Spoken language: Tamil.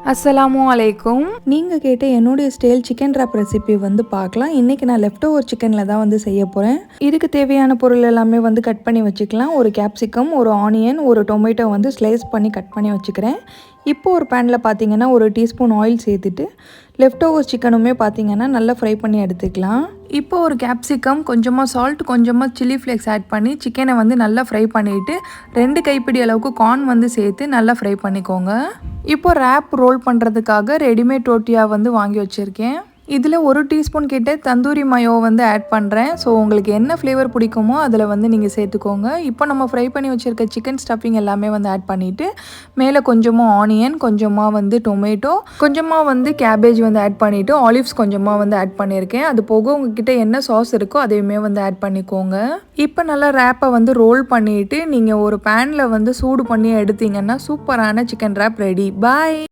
அஸ்ஸலாமு அலைக்கும். நீங்கள் கேட்ட என்னுடைய ஸ்டைல் சிக்கன் ராப் ரெசிபி பார்க்கலாம். இன்றைக்கி நான் லெஃப்ட் ஓவர் சிக்கனில் தான் செய்ய போகிறேன். இதுக்கு தேவையான பொருள் எல்லாமே கட் பண்ணி வச்சுக்கலாம். ஒரு கேப்சிகம், ஒரு ஆனியன், ஒரு டொமேட்டோ ஸ்லைஸ் பண்ணி கட் பண்ணி வச்சுக்கிறேன். இப்போ ஒரு பேனில் பார்த்தீங்கன்னா ஒரு டீஸ்பூன் ஆயில் சேர்த்துட்டு லெஃப்ட் ஓவர் சிக்கனுமே பார்த்தீங்கன்னா நல்லா ஃப்ரை பண்ணி எடுத்துக்கலாம். இப்போ ஒரு கேப்சிகம், கொஞ்சமாக சால்ட், கொஞ்சமாக சில்லி ஃப்ளேக்ஸ் ஆட் பண்ணி சிக்கனை நல்லா ஃப்ரை பண்ணிவிட்டு 2 கைப்பிடி அளவுக்கு கார்ன் சேர்த்து நல்லா ஃப்ரை பண்ணிக்கோங்க. இப்போ ரேப் ரோல் பண்ணுறதுக்காக ரெடிமேட் டோட்டியா வாங்கி வச்சுருக்கேன். இதில் 1 டீஸ்பூன் கிட்ட தந்தூரி மயோ ஆட் பண்ணுறேன். ஸோ உங்களுக்கு என்ன ஃப்ளேவர் பிடிக்குமோ அதில் நீங்கள் சேர்த்துக்கோங்க. இப்போ நம்ம ஃப்ரை பண்ணி வச்சுருக்க சிக்கன் ஸ்டஃபிங் எல்லாமே ஆட் பண்ணிவிட்டு மேலே கொஞ்சமாக ஆனியன், கொஞ்சமாக டொமேட்டோ, கொஞ்சமாக கேபேஜ் ஆட் பண்ணிவிட்டு ஆலிவ்ஸ் கொஞ்சமாக ஆட் பண்ணியிருக்கேன். அது போக உங்ககிட்ட என்ன சாஸ் இருக்கோ அதையுமே ஆட் பண்ணிக்கோங்க. இப்போ நல்லா ரேப்பை ரோல் பண்ணிவிட்டு நீங்கள் ஒரு பேனில் சூடு பண்ணி எடுத்தீங்கன்னா சூப்பரான சிக்கன் ரேப் ரெடி. பாய்.